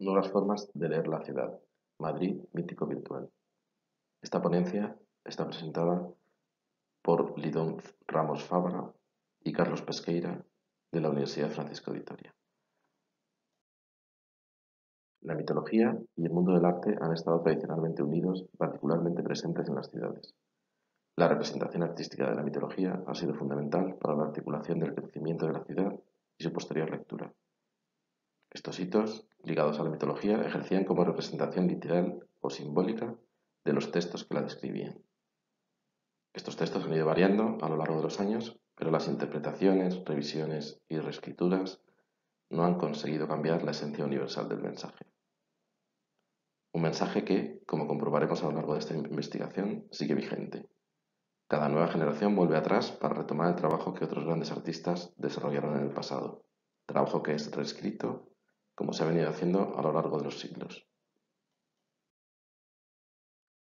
Nuevas formas de leer la ciudad. Madrid, mítico virtual. Esta ponencia está presentada por Lidón Ramos Fabra y Carlos Pesqueira de la Universidad Francisco de Vitoria. La mitología y el mundo del arte han estado tradicionalmente unidos, particularmente presentes en las ciudades. La representación artística de la mitología ha sido fundamental para la articulación del crecimiento de la ciudad y su posterior lectura. Estos hitos, ligados a la mitología, ejercían como representación literal o simbólica de los textos que la describían. Estos textos han ido variando a lo largo de los años, pero las interpretaciones, revisiones y reescrituras no han conseguido cambiar la esencia universal del mensaje. Un mensaje que, como comprobaremos a lo largo de esta investigación, sigue vigente. Cada nueva generación vuelve atrás para retomar el trabajo que otros grandes artistas desarrollaron en el pasado, trabajo que es reescrito como se ha venido haciendo a lo largo de los siglos.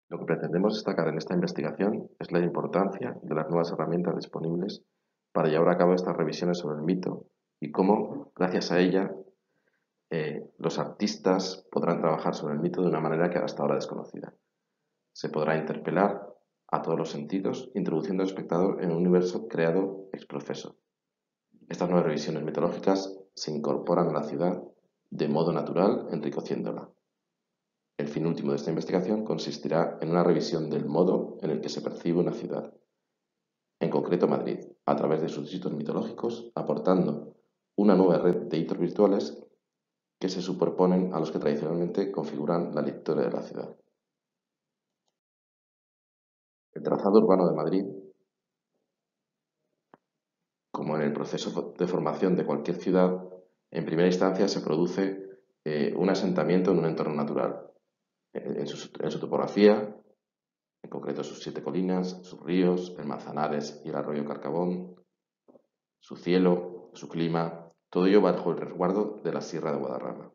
Lo que pretendemos destacar en esta investigación es la importancia de las nuevas herramientas disponibles para llevar a cabo estas revisiones sobre el mito y cómo, gracias a ella, los artistas podrán trabajar sobre el mito de una manera que hasta ahora desconocida. Se podrá interpelar a todos los sentidos, introduciendo al espectador en un universo creado ex profeso. Estas nuevas revisiones mitológicas se incorporan a la ciudad de modo natural, enriqueciéndola. El fin último de esta investigación consistirá en una revisión del modo en el que se percibe una ciudad, en concreto Madrid, a través de sus hitos mitológicos, aportando una nueva red de hitos virtuales que se superponen a los que tradicionalmente configuran la historia de la ciudad. El trazado urbano de Madrid, como en el proceso de formación de cualquier ciudad, en primera instancia se produce un asentamiento en un entorno natural, en su topografía, en concreto sus 7 colinas, sus ríos, el Manzanares y el arroyo Carcabón, su cielo, su clima, todo ello bajo el resguardo de la Sierra de Guadarrama.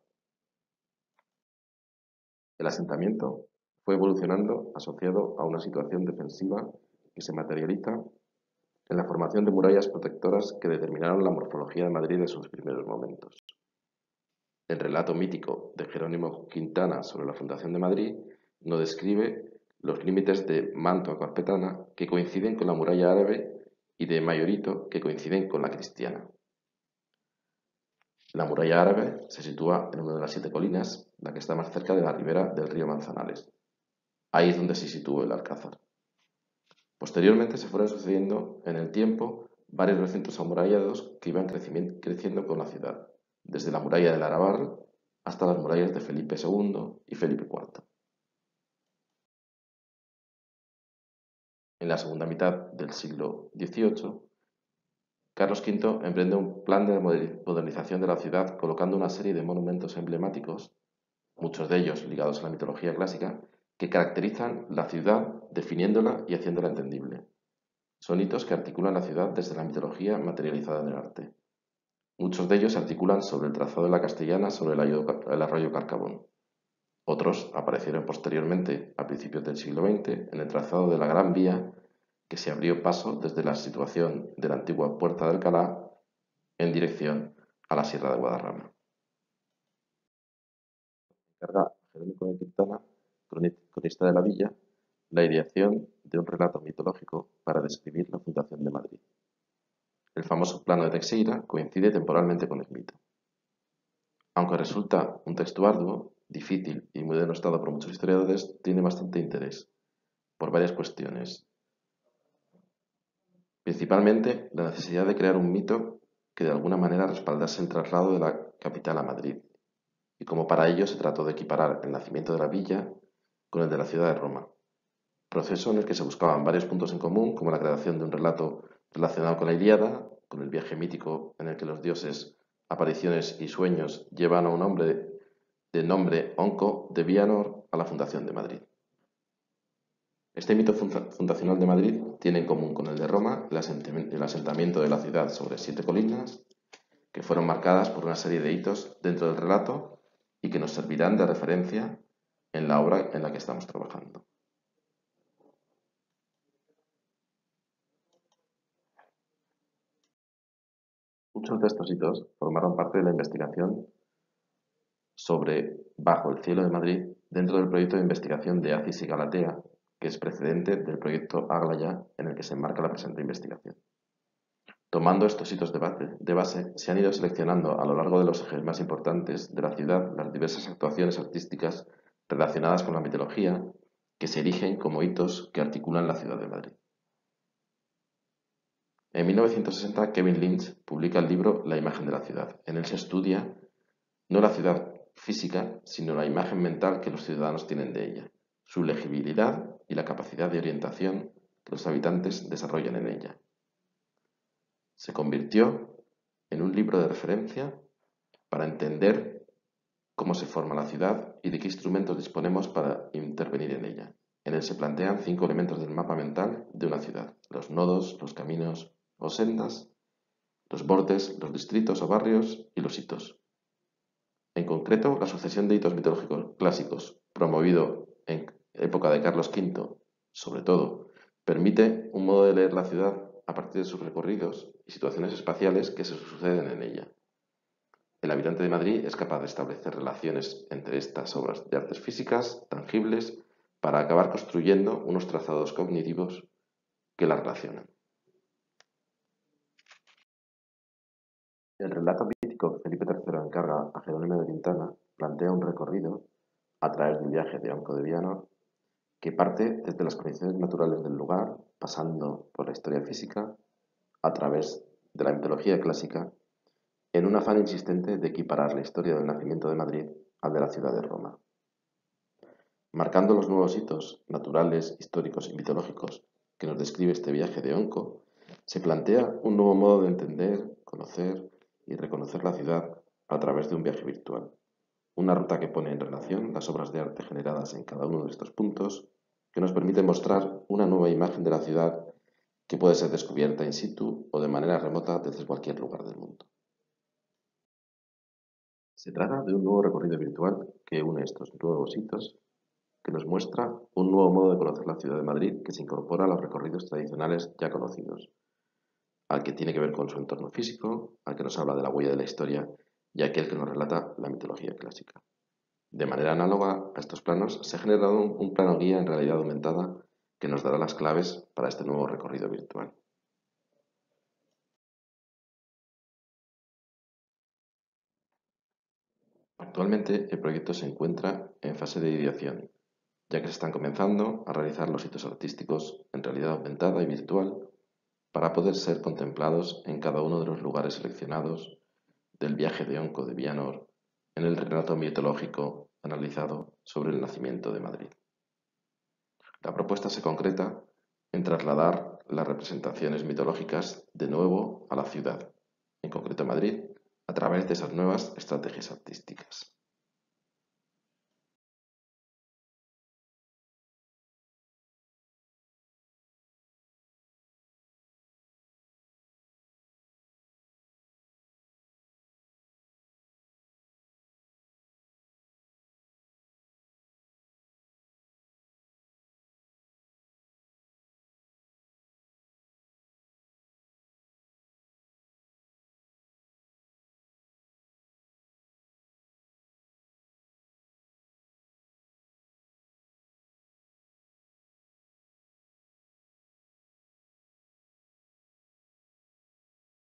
El asentamiento fue evolucionando asociado a una situación defensiva que se materializa en la formación de murallas protectoras que determinaron la morfología de Madrid en sus primeros momentos. El relato mítico de Jerónimo Quintana sobre la fundación de Madrid nos describe los límites de Manto a Carpetana que coinciden con la muralla árabe y de Mayorito que coinciden con la cristiana. La muralla árabe se sitúa en una de las 7 colinas, la que está más cerca de la ribera del río Manzanares. Ahí es donde se sitúa el Alcázar. Posteriormente se fueron sucediendo en el tiempo varios recintos amurallados que iban creciendo con la ciudad, desde la muralla del Arabal hasta las murallas de Felipe II y Felipe IV. En la segunda mitad del siglo XVIII, Carlos V emprende un plan de modernización de la ciudad colocando una serie de monumentos emblemáticos, muchos de ellos ligados a la mitología clásica, que caracterizan la ciudad definiéndola y haciéndola entendible. Son hitos que articulan la ciudad desde la mitología materializada en el arte. Muchos de ellos se articulan sobre el trazado de la Castellana sobre el arroyo Carcabón. Otros aparecieron posteriormente, a principios del siglo XX, en el trazado de la Gran Vía que se abrió paso desde la situación de la antigua Puerta de Alcalá en dirección a la Sierra de Guadarrama. Encarga Jerónimo de Quintana, cronista de la villa, la ideación de un relato mitológico para describir la fundación de Madrid. El famoso plano de Teixeira coincide temporalmente con el mito. Aunque resulta un texto arduo, difícil y muy denostado por muchos historiadores, tiene bastante interés, por varias cuestiones. Principalmente, la necesidad de crear un mito que de alguna manera respaldase el traslado de la capital a Madrid, y como para ello se trató de equiparar el nacimiento de la villa con el de la ciudad de Roma, proceso en el que se buscaban varios puntos en común, como la creación de un relato relacionado con la Ilíada, con el viaje mítico en el que los dioses, apariciones y sueños llevan a un hombre de nombre Onco de Vianor a la fundación de Madrid. Este mito fundacional de Madrid tiene en común con el de Roma el asentamiento de la ciudad sobre 7 colinas que fueron marcadas por una serie de hitos dentro del relato y que nos servirán de referencia en la obra en la que estamos trabajando. Muchos de estos hitos formaron parte de la investigación sobre Bajo el cielo de Madrid dentro del proyecto de investigación de ACIS y Galatea, que es precedente del proyecto Áglaya en el que se enmarca la presente investigación. Tomando estos hitos de base, se han ido seleccionando a lo largo de los ejes más importantes de la ciudad las diversas actuaciones artísticas relacionadas con la mitología que se erigen como hitos que articulan la ciudad de Madrid. En 1960, Kevin Lynch publica el libro La imagen de la ciudad. En él se estudia no la ciudad física, sino la imagen mental que los ciudadanos tienen de ella, su legibilidad y la capacidad de orientación que los habitantes desarrollan en ella. Se convirtió en un libro de referencia para entender cómo se forma la ciudad y de qué instrumentos disponemos para intervenir en ella. En él se plantean 5 elementos del mapa mental de una ciudad: los nodos, los caminos o sendas, los bordes, los distritos o barrios y los hitos. En concreto, la sucesión de hitos mitológicos clásicos, promovido en época de Carlos V, sobre todo, permite un modo de leer la ciudad a partir de sus recorridos y situaciones espaciales que se suceden en ella. El habitante de Madrid es capaz de establecer relaciones entre estas obras de artes físicas, tangibles, para acabar construyendo unos trazados cognitivos que las relacionan. El relato mítico Felipe III encarga a Jerónimo de Quintana plantea un recorrido a través del viaje de Onco de Vianor que parte desde las condiciones naturales del lugar, pasando por la historia física, a través de la mitología clásica, en un afán insistente de equiparar la historia del nacimiento de Madrid al de la ciudad de Roma. Marcando los nuevos hitos naturales, históricos y mitológicos que nos describe este viaje de Onco, se plantea un nuevo modo de entender, conocer y reconocer la ciudad a través de un viaje virtual. Una ruta que pone en relación las obras de arte generadas en cada uno de estos puntos, que nos permite mostrar una nueva imagen de la ciudad que puede ser descubierta in situ o de manera remota desde cualquier lugar del mundo. Se trata de un nuevo recorrido virtual que une estos nuevos hitos, que nos muestra un nuevo modo de conocer la ciudad de Madrid que se incorpora a los recorridos tradicionales ya conocidos, al que tiene que ver con su entorno físico, al que nos habla de la huella de la historia y aquel que nos relata la mitología clásica. De manera análoga a estos planos, se ha generado un plano guía en realidad aumentada que nos dará las claves para este nuevo recorrido virtual. Actualmente el proyecto se encuentra en fase de ideación, ya que se están comenzando a realizar los hitos artísticos en realidad aumentada y virtual para poder ser contemplados en cada uno de los lugares seleccionados del viaje de Onco de Vianor en el relato mitológico analizado sobre el nacimiento de Madrid. La propuesta se concreta en trasladar las representaciones mitológicas de nuevo a la ciudad, en concreto a Madrid, a través de esas nuevas estrategias artísticas.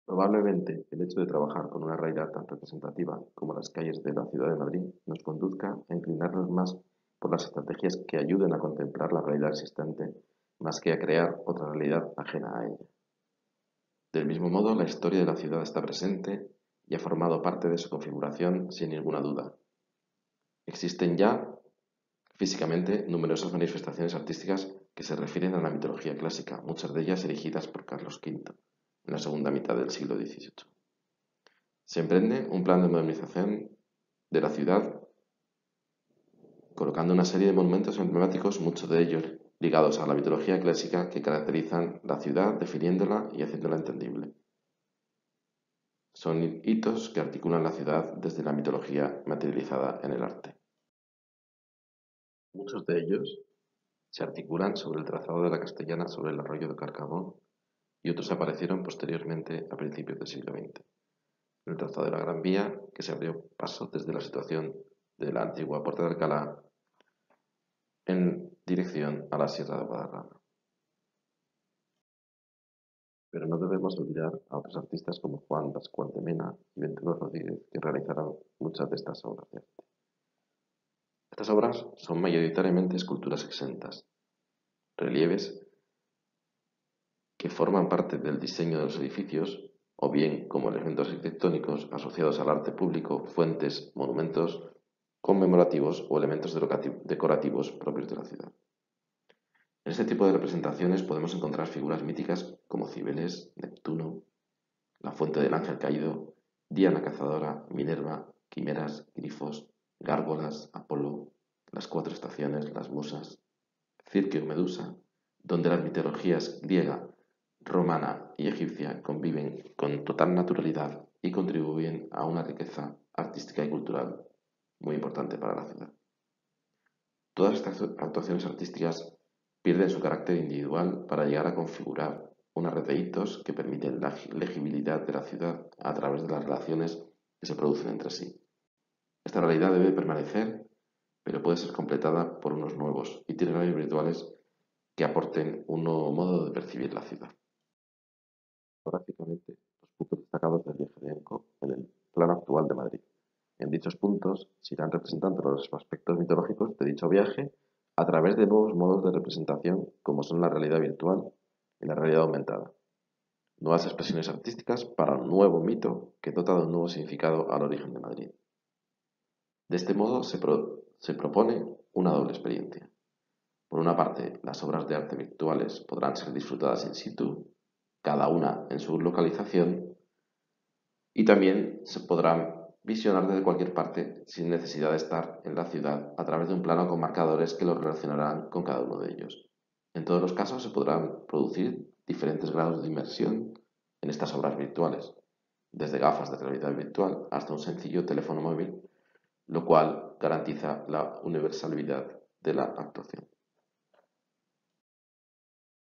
Probablemente el hecho de trabajar con una realidad tan representativa como las calles de la ciudad de Madrid nos conduzca a inclinarnos más por las estrategias que ayuden a contemplar la realidad existente más que a crear otra realidad ajena a ella. Del mismo modo, la historia de la ciudad está presente y ha formado parte de su configuración sin ninguna duda. Existen ya físicamente numerosas manifestaciones artísticas que se refieren a la mitología clásica, muchas de ellas erigidas por Carlos V en la segunda mitad del siglo XVIII. Se emprende un plan de modernización de la ciudad colocando una serie de monumentos emblemáticos, muchos de ellos ligados a la mitología clásica que caracterizan la ciudad, definiéndola y haciéndola entendible. Son hitos que articulan la ciudad desde la mitología materializada en el arte. Muchos de ellos se articulan sobre el trazado de la Castellana sobre el arroyo de Carcabón y otros aparecieron posteriormente a principios del siglo XX. El trazado de la Gran Vía, que se abrió paso desde la situación de la antigua Puerta de Alcalá en dirección a la Sierra de Guadarrama. Pero no debemos olvidar a otros artistas como Juan Pascual de Mena y Ventura Rodríguez, que realizaron muchas de estas obras de arte. Estas obras son mayoritariamente esculturas exentas, relieves que forman parte del diseño de los edificios, o bien como elementos arquitectónicos asociados al arte público, fuentes, monumentos conmemorativos o elementos decorativos propios de la ciudad. En este tipo de representaciones podemos encontrar figuras míticas como Cibeles, Neptuno, la fuente del ángel caído, Diana cazadora, Minerva, quimeras, grifos, gárgolas, Apolo, las cuatro estaciones, las musas, Circe o Medusa, donde las mitologías griega, romana y egipcia conviven con total naturalidad y contribuyen a una riqueza artística y cultural muy importante para la ciudad. Todas estas actuaciones artísticas pierden su carácter individual para llegar a configurar una red de hitos que permiten la legibilidad de la ciudad a través de las relaciones que se producen entre sí. Esta realidad debe permanecer, pero puede ser completada por unos nuevos itinerarios virtuales que aporten un nuevo modo de percibir la ciudad. Gráficamente, los puntos destacados del viaje de Enco en el plano actual de Madrid. En dichos puntos se irán representando los aspectos mitológicos de dicho viaje a través de nuevos modos de representación como son la realidad virtual y la realidad aumentada. Nuevas expresiones artísticas para un nuevo mito que dota de un nuevo significado al origen de Madrid. De este modo se propone una doble experiencia. Por una parte, las obras de arte virtuales podrán ser disfrutadas in situ, cada una en su localización, y también se podrán visionar desde cualquier parte sin necesidad de estar en la ciudad a través de un plano con marcadores que los relacionarán con cada uno de ellos. En todos los casos se podrán producir diferentes grados de inmersión en estas obras virtuales, desde gafas de realidad virtual hasta un sencillo teléfono móvil, lo cual garantiza la universalidad de la actuación.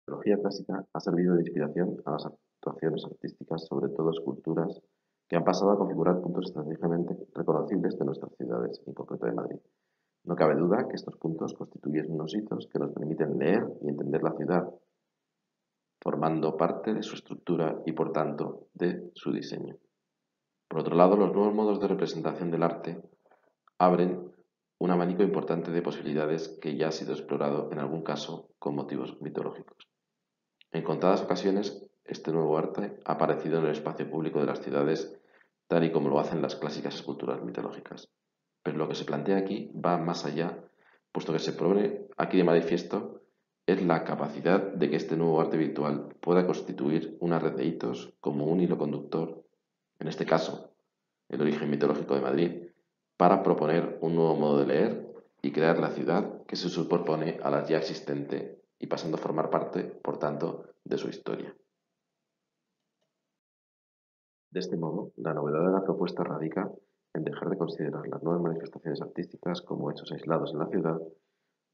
La mitología clásica ha servido de inspiración a las actuaciones artísticas, sobre todo esculturas, que han pasado a configurar puntos estratégicamente reconocibles de nuestras ciudades, en concreto de Madrid. No cabe duda que estos puntos constituyen unos hitos que nos permiten leer y entender la ciudad, formando parte de su estructura y, por tanto, de su diseño. Por otro lado, los nuevos modos de representación del arte abren un abanico importante de posibilidades que ya ha sido explorado en algún caso con motivos mitológicos. En contadas ocasiones, este nuevo arte ha aparecido en el espacio público de las ciudades tal y como lo hacen las clásicas esculturas mitológicas. Pero lo que se plantea aquí va más allá, puesto que se pone aquí de manifiesto es la capacidad de que este nuevo arte virtual pueda constituir una red de hitos como un hilo conductor, en este caso, el origen mitológico de Madrid, para proponer un nuevo modo de leer y crear la ciudad que se superpone a la ya existente y pasando a formar parte, por tanto, de su historia. De este modo, la novedad de la propuesta radica en dejar de considerar las nuevas manifestaciones artísticas como hechos aislados en la ciudad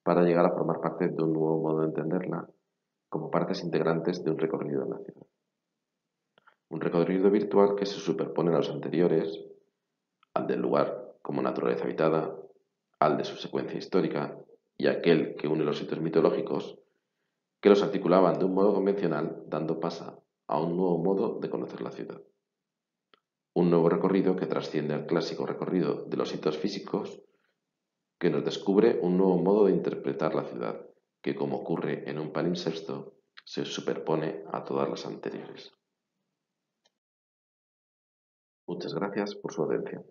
para llegar a formar parte de un nuevo modo de entenderla como partes integrantes de un recorrido en la ciudad. Un recorrido virtual que se superpone a los anteriores, al del lugar como naturaleza habitada, al de su secuencia histórica y aquel que une los hitos mitológicos que los articulaban de un modo convencional, dando paso a un nuevo modo de conocer la ciudad. Un nuevo recorrido que trasciende al clásico recorrido de los hitos físicos, que nos descubre un nuevo modo de interpretar la ciudad, que como ocurre en un palimpsesto, se superpone a todas las anteriores. Muchas gracias por su atención.